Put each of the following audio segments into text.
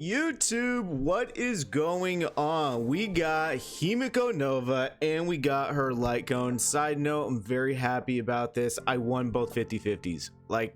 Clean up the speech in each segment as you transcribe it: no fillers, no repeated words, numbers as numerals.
YouTube, what is going on? We got Himeko Nova and we got her light cone. Side note, I'm very happy about this. I won both 50-50s. Like,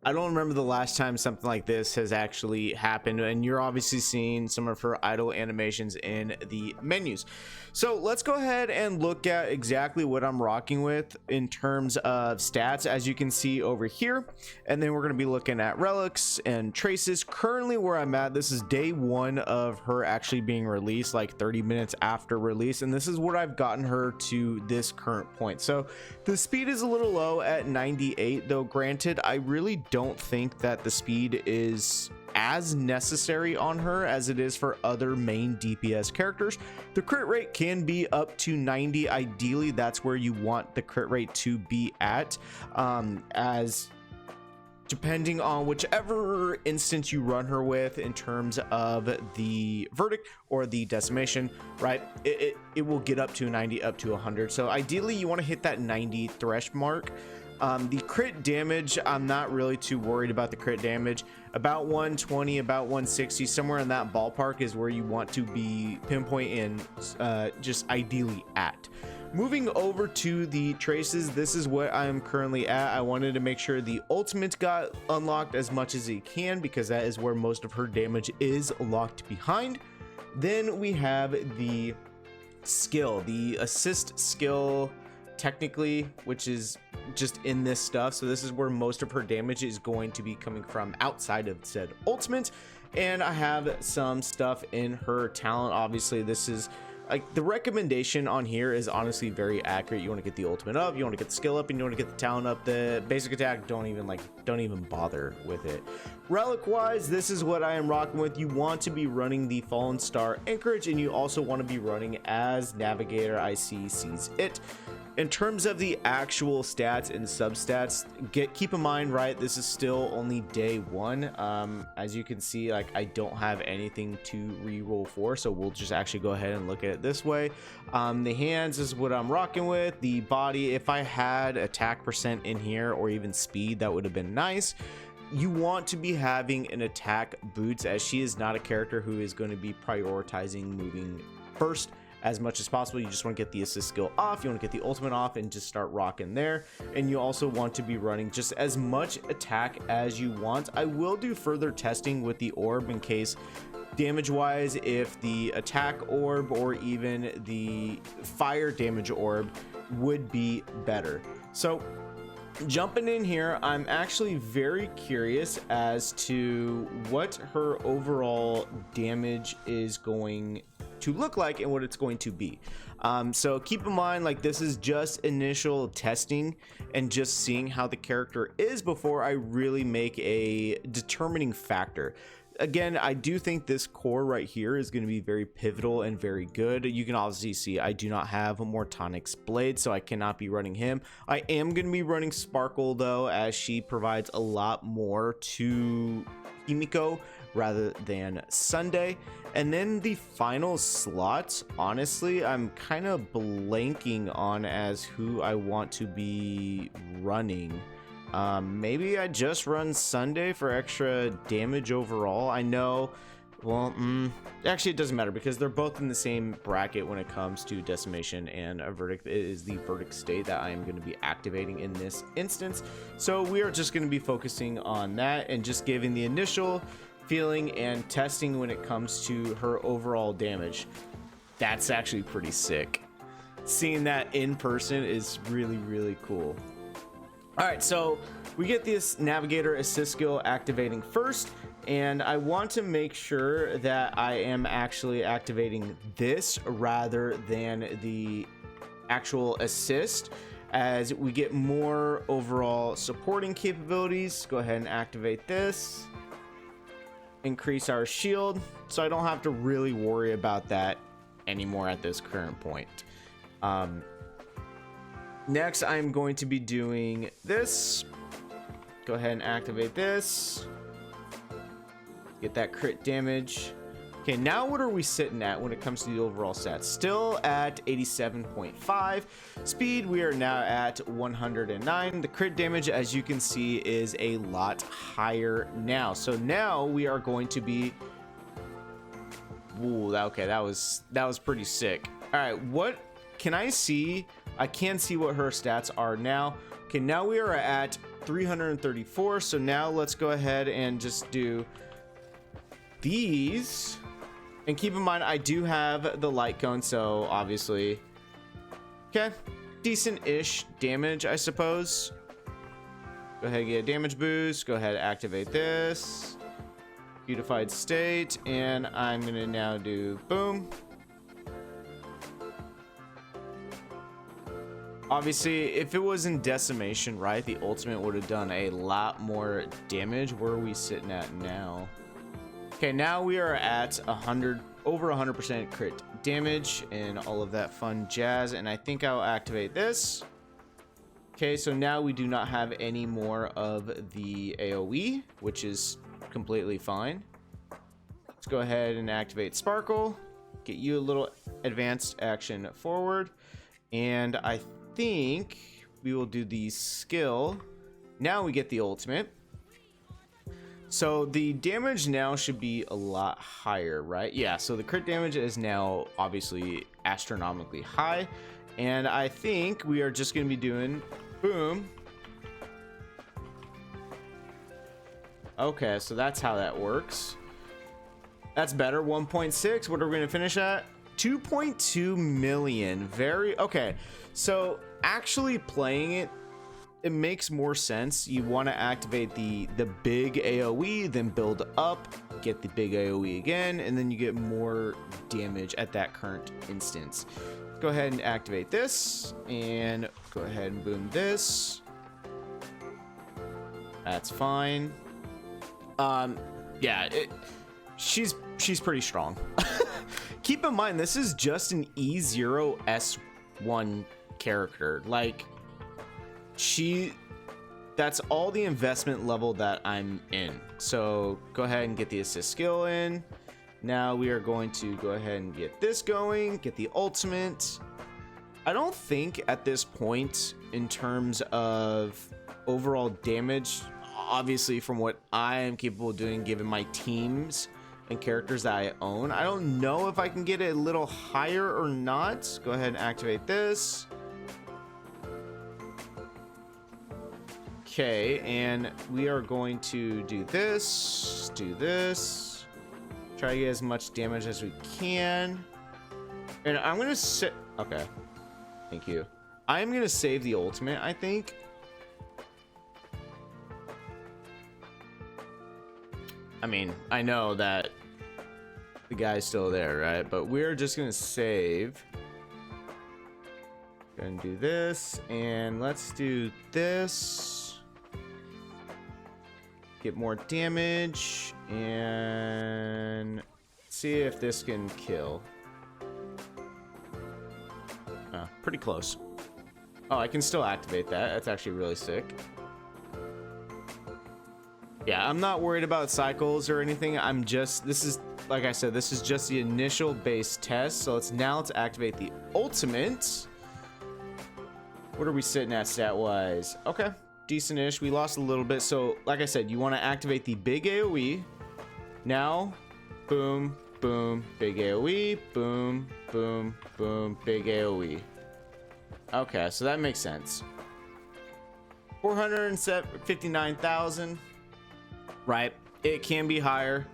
I don't remember the last time something like this has actually happened, and you're obviously seeing some of her idle animations in the menus. So let's go ahead and look at exactly what I'm rocking with in terms of stats, as you can see over here, and then we're going to be looking at relics and traces. Currently where I'm at, this is day one of her actually being released, like 30 minutes after release, and this is what I've gotten her to this current point. So the speed is a little low at 98, though granted, I really don't think that the speed is as necessary on her as it is for other main DPS characters. The crit rate can be up to 90. Ideally, that's where you want the crit rate to be at, as depending on whichever instance you run her with in terms of the verdict or the decimation, right? It will get up to 90, up to 100. So ideally you want to hit that 90 thresh mark. The crit damage, I'm not really too worried about the crit damage. About 120, about 160, somewhere in that ballpark is where you want to be pinpointing, just ideally at. Moving over to the traces, this is what I am currently at. I wanted to make sure the ultimate got unlocked as much as it can, because that is where most of her damage is locked behind. Then we have the skill, the assist skill, technically, which is just in this stuff. So this is where most of her damage is going to be coming from outside of said ultimate. And I have some stuff in her talent. Obviously, this is like the recommendation on here is honestly very accurate. You want to get the ultimate up, you want to get the skill up, and you want to get the talent up. The basic attack, don't even bother with it. Relic wise, this is what I am rocking with. You want to be running the Fallen Star Anchorage, and you also want to be running as Navigator IC sees it. In terms of the actual stats and substats, keep in mind, right, this is still only day one. As you can see, like, I don't have anything to re-roll for, so we'll just actually go ahead and look at it this way. The hands is what I'm rocking with. The body, if I had attack percent in here or even speed, that would have been nice. You want to be having an attack boots, as she is not a character who is going to be prioritizing moving first as much as possible. You just want to get the assist skill off, you want to get the ultimate off, and just start rocking there. And you also want to be running just as much attack as you want. I will do further testing with the orb in case damage wise, if the attack orb or even the fire damage orb would be better. So jumping in here, I'm actually very curious as to what her overall damage is going to look like and what it's going to be. So keep in mind, like, this is just initial testing and just seeing how the character is before I really make a determining factor. Again, I do think this core right here is going to be very pivotal and very good. You can obviously see I do not have a Mortonix blade, so I cannot be running him. I am going to be running Sparkle though, as she provides a lot more to Himeko rather than Sunday. And then the final slots, honestly, I'm kind of blanking on as who I want to be running. Maybe I just run Sunday for extra damage overall. I know, well, actually it doesn't matter because they're both in the same bracket when it comes to decimation and a verdict. It is the verdict state that I am going to be activating in this instance. So we are just going to be focusing on that and just giving the initial feeling and testing when it comes to her overall damage. That's actually pretty sick. Seeing that in person is really, really cool. All right, so we get this Navigator assist skill activating first, and I want to make sure that I am actually activating this rather than the actual assist, as we get more overall supporting capabilities. Go ahead and activate this. Increase our shield, so I don't have to really worry about that anymore at this current point. Next, I'm going to be doing this. Go ahead and activate this. Get that crit damage. Okay, now what are we sitting at when it comes to the overall stats? Still at 87.5. Speed, we are now at 109. The crit damage, as you can see, is a lot higher now. So now we are going to be Ooh, okay, that was pretty sick. All right, what can I see? I can see what her stats are now. Okay, now we are at 334. So now let's go ahead and just do these. And keep in mind, I do have the light cone, so obviously, okay, decent-ish damage, I suppose. Go ahead and get a damage boost. Go ahead and activate this. Beautified state, and I'm gonna now do boom. Obviously, if it was in decimation, right, the ultimate would have done a lot more damage. Where are we sitting at now? Okay, now we are at over 100% crit damage and all of that fun jazz, and I think I'll activate this. Okay, so now we do not have any more of the AoE, which is completely fine. Let's go ahead and activate Sparkle, get you a little advanced action forward, and I think we will do the skill. Now we get the ultimate. So the damage now should be a lot higher, right? Yeah, so the crit damage is now obviously astronomically high, and I think we are just going to be doing boom. Okay, so that's how that works. That's better. 1.6. What are we going to finish at? 2.2 million. Very okay. So actually playing it, it makes more sense. You want to activate the big AoE, then build up, get the big AoE again, and then you get more damage at that current instance. Go ahead and activate this, and go ahead and boom this. That's fine. Yeah, she's pretty strong. Keep in mind, this is just an E0 S1 character. Like, that's all the investment level that I'm in. So go ahead and get the assist skill in. Now we are going to go ahead and get this going, get the ultimate. I don't think at this point, in terms of overall damage, obviously from what I am capable of doing given my teams and characters that I own, I don't know if I can get it a little higher or not. Go ahead and activate this. Okay, and we are going to do this, try to get as much damage as we can. And I'm gonna sit. Okay, thank you. I am gonna save the ultimate, I think. I mean, I know that the guy's still there, right? But we're just gonna save. Gonna do this, and let's do this. Get more damage, and see if this can kill. Pretty close. Oh, I can still activate that. That's actually really sick. Yeah, I'm not worried about cycles or anything. This is, like I said, this is just the initial base test. So let's activate the ultimate. What are we sitting at stat-wise? Okay. Decent-ish. We lost a little bit. So, like I said, you want to activate the big AoE. Now, boom, boom, big AoE, boom, boom, boom, big AoE. Okay, so that makes sense. 459,000. Right. It can be higher.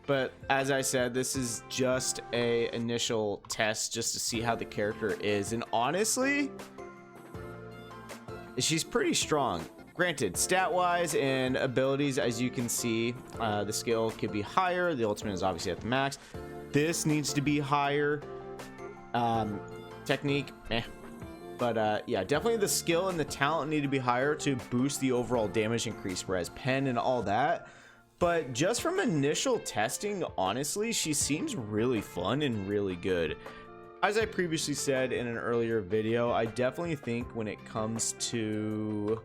But as I said, this is just a initial test just to see how the character is. And honestly, she's pretty strong. Granted, stat-wise and abilities, as you can see, the skill could be higher. The ultimate is obviously at the max. This needs to be higher. Technique, meh. But yeah, definitely the skill and the talent need to be higher to boost the overall damage increase, whereas pen and all that. But just from initial testing, honestly, she seems really fun and really good. As I previously said in an earlier video, I definitely think when it comes to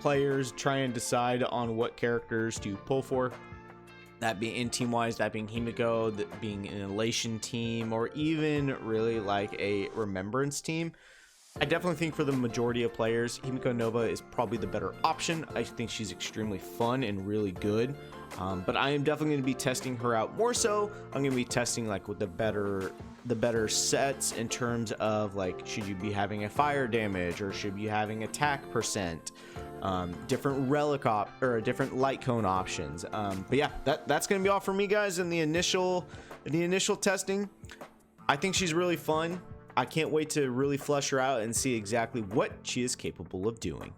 players trying to decide on what characters to pull for, that being in team-wise, that being Himeko, that being an Elation team, or even really like a Remembrance team, I definitely think for the majority of players, Himeko Nova is probably the better option. I think she's extremely fun and really good. But I am definitely going to be testing her out more so. I'm going to be testing like with the better sets in terms of like, should you be having a fire damage or should you be having attack percent, different relic or different light cone options. But yeah, that's going to be all for me, guys. In the initial testing, I think she's really fun. I can't wait to really flesh her out and see exactly what she is capable of doing.